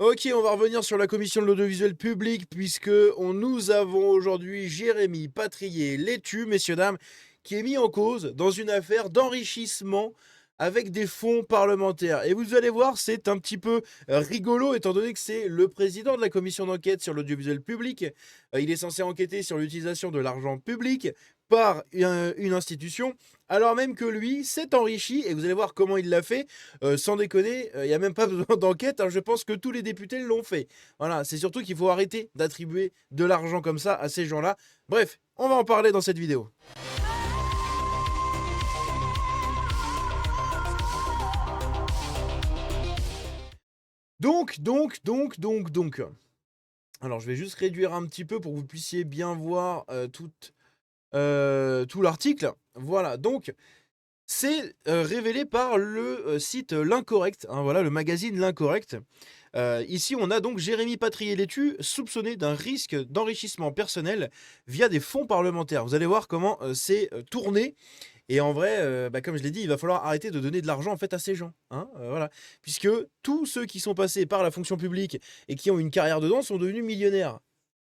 Ok, on va revenir sur la commission de l'audiovisuel public puisque nous avons aujourd'hui Jérémy Patrier-Létu, messieurs, dames, qui est mis en cause dans une affaire d'enrichissement avec des fonds parlementaires. Et vous allez voir, c'est un petit peu rigolo étant donné que c'est le président de la commission d'enquête sur l'audiovisuel public. Il est censé enquêter sur l'utilisation de l'argent public par une institution, alors même que lui s'est enrichi, et vous allez voir comment il l'a fait. Sans déconner, il n'y a même pas besoin d'enquête, hein, je pense que tous les députés l'ont fait. Voilà, c'est surtout qu'il faut arrêter d'attribuer de l'argent comme ça à ces gens-là. Bref, on va en parler dans cette vidéo. Donc. Alors, je vais juste réduire un petit peu pour que vous puissiez bien voir tout l'article. Voilà, donc c'est révélé par le site L'Incorrect, hein, voilà, le magazine L'Incorrect. Ici, on a donc Jérémy Patrier-Létu soupçonné d'un risque d'enrichissement personnel via des fonds parlementaires. Vous allez voir comment c'est tourné. Et en vrai, comme je l'ai dit, il va falloir arrêter de donner de l'argent en fait à ces gens, hein, voilà. Puisque tous ceux qui sont passés par la fonction publique et qui ont une carrière dedans sont devenus millionnaires.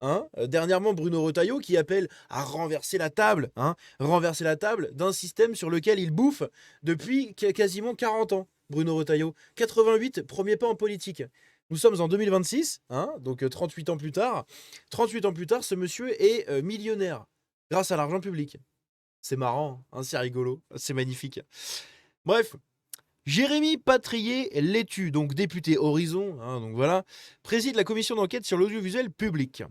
Hein, dernièrement, Bruno Retailleau qui appelle à renverser la table, hein, renverser la table d'un système sur lequel il bouffe depuis quasiment 40 ans. Bruno Retailleau, 88, premier pas en politique. Nous sommes en 2026, hein, donc 38 ans plus tard. 38 ans plus tard, ce monsieur est millionnaire grâce à l'argent public. C'est marrant, hein, c'est rigolo, c'est magnifique. Bref, Jérémy Patrier-Létu, donc député Horizon, hein, donc voilà, préside la commission d'enquête sur l'audiovisuel public.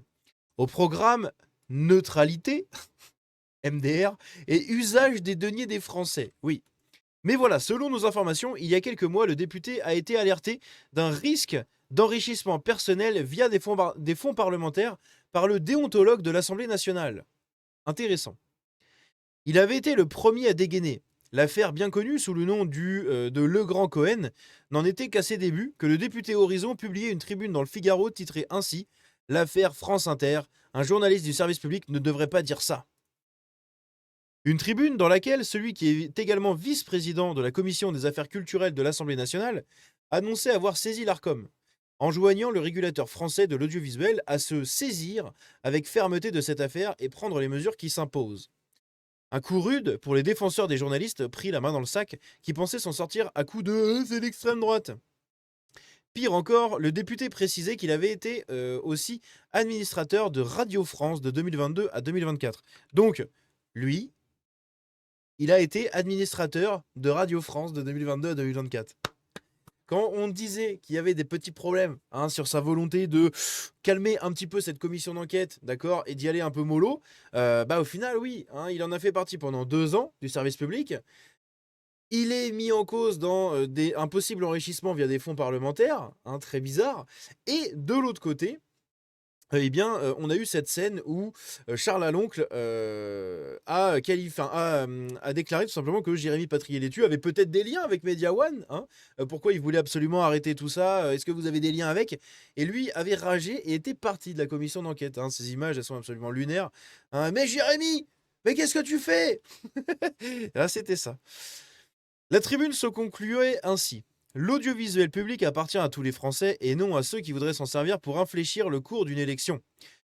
Au programme neutralité, MDR, et usage des deniers des Français. Oui. Mais voilà, selon nos informations, il y a quelques mois, le député a été alerté d'un risque d'enrichissement personnel via des fonds parlementaires par le déontologue de l'Assemblée nationale. Intéressant. Il avait été le premier à dégainer. L'affaire bien connue sous le nom de Legrand Cohen n'en était qu'à ses débuts que le député Horizon publiait une tribune dans le Figaro titrée ainsi « L'affaire France Inter, un journaliste du service public ne devrait pas dire ça ». Une tribune dans laquelle celui qui est également vice-président de la commission des affaires culturelles de l'Assemblée nationale annonçait avoir saisi l'Arcom, enjoignant le régulateur français de l'audiovisuel à se saisir avec fermeté de cette affaire et prendre les mesures qui s'imposent. Un coup rude pour les défenseurs des journalistes pris la main dans le sac qui pensaient s'en sortir à coups de c'est l'extrême droite ». Pire encore, le député précisait qu'il avait été aussi administrateur de Radio France de 2022 à 2024. Donc, lui, il a été administrateur de Radio France de 2022 à 2024. Quand on disait qu'il y avait des petits problèmes, hein, sur sa volonté de calmer un petit peu cette commission d'enquête, d'accord, et d'y aller un peu mollo, au final, oui, hein, il en a fait partie pendant 2 ans du service public. Il est mis en cause dans un possible enrichissement via des fonds parlementaires, hein, très bizarre. Et de l'autre côté, on a eu cette scène où Charles Aloncle a déclaré tout simplement que Jérémy Patrier-Létu avait peut-être des liens avec Media One, hein. Pourquoi il voulait absolument arrêter tout ça? Est-ce que vous avez des liens avec? Et lui avait ragé et était parti de la commission d'enquête, hein. Ces images, elles sont absolument lunaires, hein. Mais Jérémy, mais qu'est-ce que tu fais? Ah, c'était ça. La tribune se concluait ainsi. L'audiovisuel public appartient à tous les Français et non à ceux qui voudraient s'en servir pour infléchir le cours d'une élection.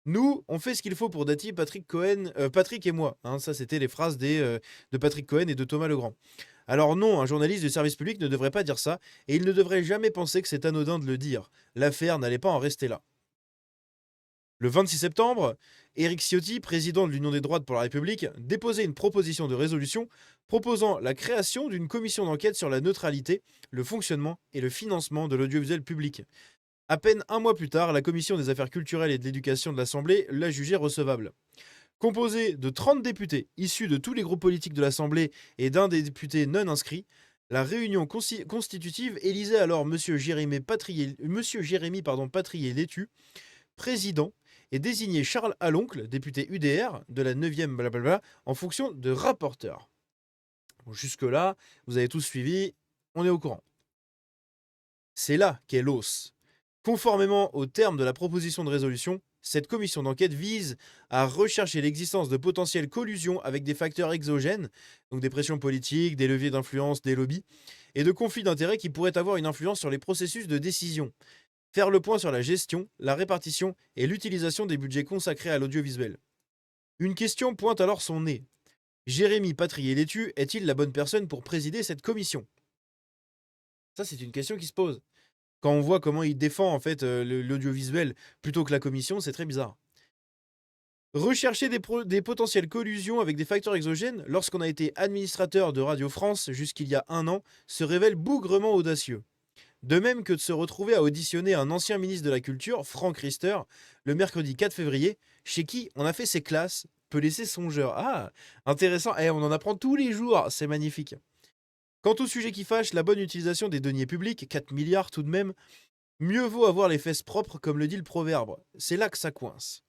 Nous, on fait ce qu'il faut pour Dati, Patrick et moi, hein, ça, c'était les phrases de Patrick Cohen et de Thomas Legrand. Alors non, un journaliste du service public ne devrait pas dire ça, et il ne devrait jamais penser que c'est anodin de le dire. L'affaire n'allait pas en rester là. Le 26 septembre, Éric Ciotti, président de l'Union des droites pour la République, déposait une proposition de résolution proposant la création d'une commission d'enquête sur la neutralité, le fonctionnement et le financement de l'audiovisuel public. À peine un mois plus tard, la commission des affaires culturelles et de l'éducation de l'Assemblée l'a jugée recevable. Composée de 30 députés issus de tous les groupes politiques de l'Assemblée et d'un des députés non inscrits, la réunion constitutive élisait alors M. Jérémy Patrier-Létu, président, et désigné Charles Aloncle, député UDR de la 9e blablabla, en fonction de rapporteur. Bon, jusque-là, vous avez tous suivi, on est au courant. C'est là qu'est l'os. Conformément aux termes de la proposition de résolution, cette commission d'enquête vise à rechercher l'existence de potentielles collusions avec des facteurs exogènes, donc des pressions politiques, des leviers d'influence, des lobbies, et de conflits d'intérêts qui pourraient avoir une influence sur les processus de décision. Faire le point sur la gestion, la répartition et l'utilisation des budgets consacrés à l'audiovisuel. Une question pointe alors son nez. Jérémy Patrier-Létu est-il la bonne personne pour présider cette commission? Ça, c'est une question qui se pose. Quand on voit comment il défend en fait l'audiovisuel plutôt que la commission, c'est très bizarre. Rechercher des potentielles collusions avec des facteurs exogènes lorsqu'on a été administrateur de Radio France jusqu'il y a un an se révèle bougrement audacieux. De même que de se retrouver à auditionner un ancien ministre de la Culture, Franck Riester, le mercredi 4 février, chez qui on a fait ses classes, peut laisser songeur. Ah, intéressant. On en apprend tous les jours, c'est magnifique. Quant au sujet qui fâche, la bonne utilisation des deniers publics, 4 milliards tout de même, mieux vaut avoir les fesses propres, comme le dit le proverbe. C'est là que ça coince.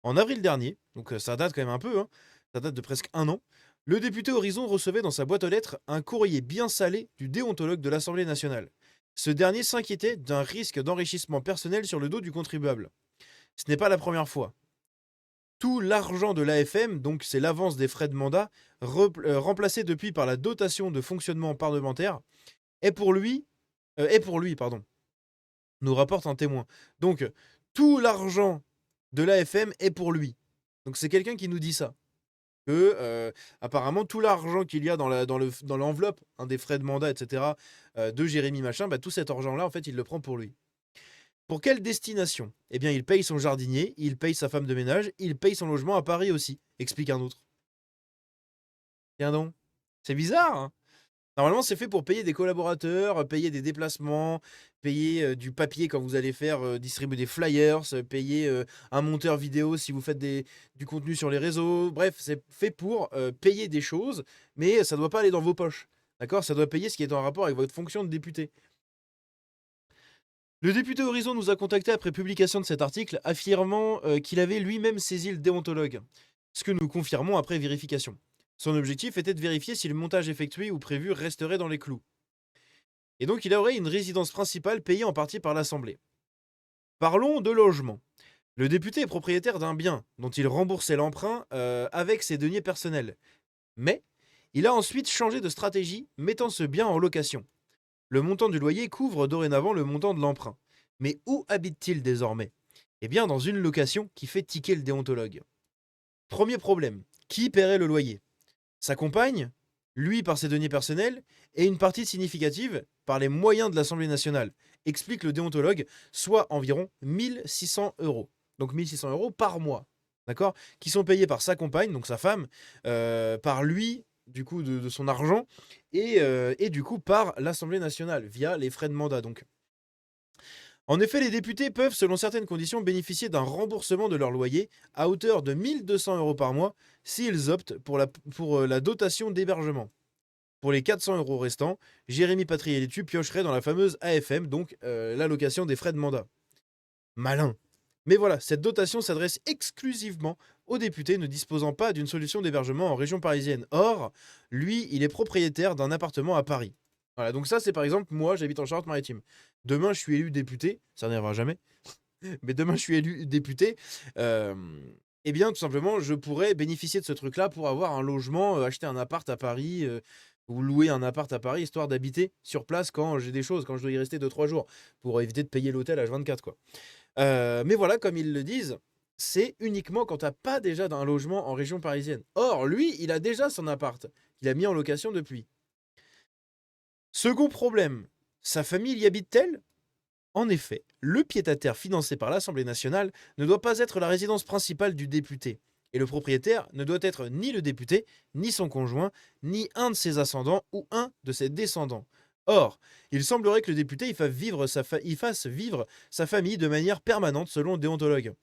En avril dernier, donc ça date quand même un peu, hein, ça date de presque un an, le député Horizon recevait dans sa boîte aux lettres un courrier bien salé du déontologue de l'Assemblée nationale. Ce dernier s'inquiétait d'un risque d'enrichissement personnel sur le dos du contribuable. Ce n'est pas la première fois. Tout l'argent de l'AFM, donc c'est l'avance des frais de mandat, remplacé depuis par la dotation de fonctionnement parlementaire, est pour lui, pardon, nous rapporte un témoin. Donc, tout l'argent de l'AFM est pour lui. Donc c'est quelqu'un qui nous dit ça. Que apparemment tout l'argent qu'il y a dans l'enveloppe, des frais de mandat, etc., de Jérémy Machin, tout cet argent-là, en fait, il le prend pour lui. Pour quelle destination? Eh bien, il paye son jardinier, il paye sa femme de ménage, il paye son logement à Paris aussi, explique un autre. Tiens donc. C'est bizarre, hein. Normalement, c'est fait pour payer des collaborateurs, payer des déplacements, payer du papier quand vous allez faire distribuer des flyers, payer un monteur vidéo si vous faites du contenu sur les réseaux. Bref, c'est fait pour payer des choses, mais ça ne doit pas aller dans vos poches. D'accord? Ça doit payer ce qui est en rapport avec votre fonction de député. Le député Horizon nous a contacté après publication de cet article, affirmant qu'il avait lui-même saisi le déontologue, ce que nous confirmons après vérification. Son objectif était de vérifier si le montage effectué ou prévu resterait dans les clous. Et donc il aurait une résidence principale payée en partie par l'Assemblée. Parlons de logement. Le député est propriétaire d'un bien dont il remboursait l'emprunt avec ses deniers personnels. Mais il a ensuite changé de stratégie, mettant ce bien en location. Le montant du loyer couvre dorénavant le montant de l'emprunt. Mais où habite-t-il désormais? Eh bien dans une location qui fait tiquer le déontologue. Premier problème, qui paierait le loyer? Sa compagne, lui par ses deniers personnels, et une partie significative par les moyens de l'Assemblée nationale, explique le déontologue, soit environ 1600 euros. Donc 1600 euros par mois, d'accord? Qui sont payés par sa compagne, donc sa femme, par lui, du coup, de son argent, et du coup par l'Assemblée nationale, via les frais de mandat, donc. En effet, les députés peuvent, selon certaines conditions, bénéficier d'un remboursement de leur loyer à hauteur de 1200 euros par mois s'ils optent pour la dotation d'hébergement. Pour les 400 euros restants, Jérémy Patrier-Létu piocherait dans la fameuse AFM, donc l'allocation des frais de mandat. Malin. Mais voilà, cette dotation s'adresse exclusivement aux députés ne disposant pas d'une solution d'hébergement en région parisienne. Or, lui, il est propriétaire d'un appartement à Paris. Voilà, donc ça, c'est par exemple, moi, j'habite en Charente-Maritime. Demain, je suis élu député, ça n'arrivera jamais, mais demain, je suis élu député. euh, eh bien, tout simplement, je pourrais bénéficier de ce truc-là pour avoir un logement, acheter un appart à Paris, ou louer un appart à Paris, histoire d'habiter sur place quand j'ai des choses, quand je dois y rester 2 3 jours, pour éviter de payer l'hôtel H24, quoi. Mais voilà, comme ils le disent, c'est uniquement quand t'as pas déjà d'un logement en région parisienne. Or, lui, il a déjà son appart, qu'il a mis en location depuis. Second problème, sa famille y habite-t-elle? En effet, le pied-à-terre financé par l'Assemblée nationale ne doit pas être la résidence principale du député. Et le propriétaire ne doit être ni le député, ni son conjoint, ni un de ses ascendants ou un de ses descendants. Or, il semblerait que le député y fasse vivre sa famille de manière permanente selon le déontologue.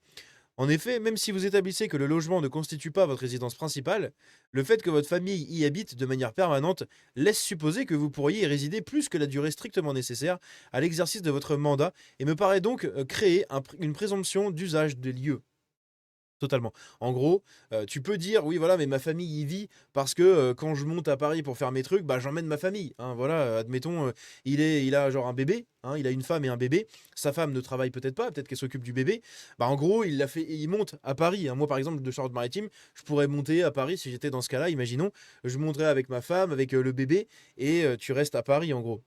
En effet, même si vous établissez que le logement ne constitue pas votre résidence principale, le fait que votre famille y habite de manière permanente laisse supposer que vous pourriez y résider plus que la durée strictement nécessaire à l'exercice de votre mandat et me paraît donc créer une présomption d'usage des lieux. Totalement. En gros, tu peux dire: «Oui, voilà, mais ma famille y vit parce que, quand je monte à Paris pour faire mes trucs, j'emmène ma famille», hein, voilà, admettons, il a genre un bébé, hein, il a une femme et un bébé. Sa femme ne travaille peut-être pas, peut-être qu'elle s'occupe du bébé. En gros, il monte à Paris, hein. Moi, par exemple, de Charente-Maritime, je pourrais monter à Paris si j'étais dans ce cas-là, imaginons. Je monterais avec ma femme, avec, le bébé et tu restes à Paris, en gros.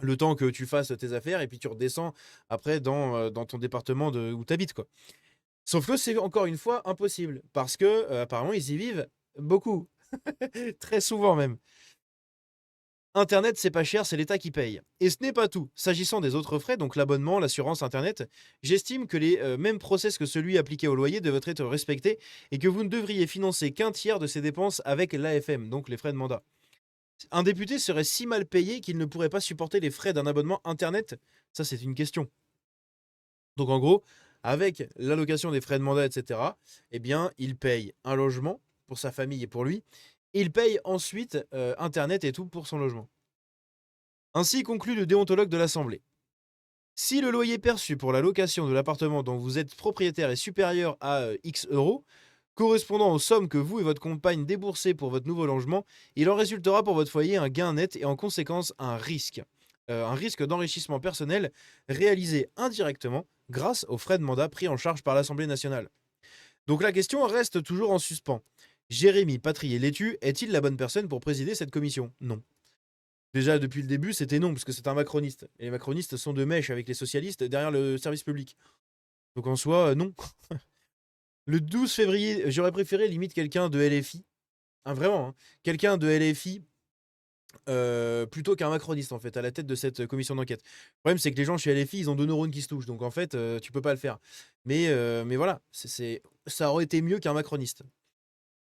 le temps que tu fasses tes affaires et puis tu redescends après dans ton département où tu habites, quoi. Sauf que c'est encore une fois impossible parce que, apparemment ils y vivent beaucoup, très souvent même. Internet, c'est pas cher, c'est l'État qui paye. Et ce n'est pas tout. S'agissant des autres frais, donc l'abonnement, l'assurance Internet, j'estime que les mêmes process que celui appliqué au loyer devraient être respectés et que vous ne devriez financer qu'un tiers de ces dépenses avec l'AFM, donc les frais de mandat. Un député serait si mal payé qu'il ne pourrait pas supporter les frais d'un abonnement Internet. Ça, c'est une question. Donc en gros, avec l'allocation des frais de mandat, etc., eh bien, il paye un logement pour sa famille et pour lui. Et il paye ensuite Internet et tout pour son logement. Ainsi conclut le déontologue de l'Assemblée. Si le loyer perçu pour la location de l'appartement dont vous êtes propriétaire est supérieur à X euros, correspondant aux sommes que vous et votre compagne déboursez pour votre nouveau logement, il en résultera pour votre foyer un gain net et en conséquence un risque. Un risque d'enrichissement personnel réalisé indirectement grâce aux frais de mandat pris en charge par l'Assemblée nationale. Donc la question reste toujours en suspens. Jérémy Patrier-Létu est-il la bonne personne pour présider cette commission? Non. Déjà, depuis le début, c'était non, parce que c'est un macroniste. Et les macronistes sont de mèche avec les socialistes derrière le service public. Donc en soi, non. Le 12 février, j'aurais préféré limite quelqu'un de LFI. Hein, vraiment, hein. Quelqu'un de LFI plutôt qu'un macroniste, en fait, à la tête de cette commission d'enquête. Le problème, c'est que les gens chez LFI, ils ont 2 neurones qui se touchent. Donc en fait, tu peux pas le faire. Mais voilà, ça aurait été mieux qu'un macroniste.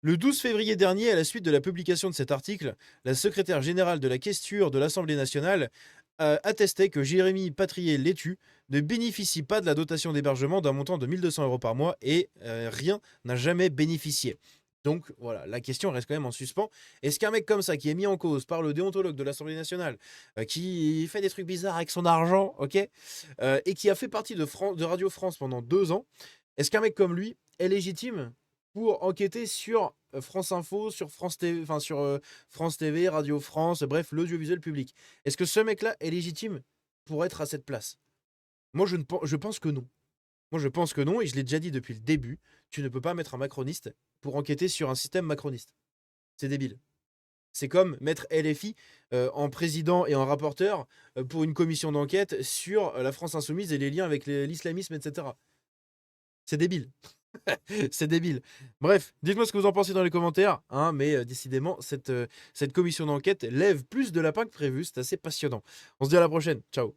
Le 12 février dernier, à la suite de la publication de cet article, la secrétaire générale de la questure de l'Assemblée nationale attestait que Jérémy Patrier-Létu ne bénéficie pas de la dotation d'hébergement d'un montant de 1200 euros par mois et rien n'a jamais bénéficié. Donc voilà, la question reste quand même en suspens. Est-ce qu'un mec comme ça, qui est mis en cause par le déontologue de l'Assemblée nationale, qui fait des trucs bizarres avec son argent, ok, et qui a fait partie de Radio France pendant 2 ans, est-ce qu'un mec comme lui est légitime pour enquêter sur France Info, sur France TV, enfin sur France TV, Radio France, bref, l'audiovisuel public? Est-ce que ce mec-là est légitime pour être à cette place? Moi, je pense que non. Moi, je pense que non, et je l'ai déjà dit depuis le début, tu ne peux pas mettre un macroniste pour enquêter sur un système macroniste. C'est débile. C'est comme mettre LFI en président et en rapporteur pour une commission d'enquête sur la France insoumise et les liens avec l'islamisme, etc. C'est débile. C'est débile. Bref, dites-moi ce que vous en pensez dans les commentaires, hein, mais décidément, cette commission d'enquête lève plus de lapins que prévu, c'est assez passionnant. On se dit à la prochaine, ciao.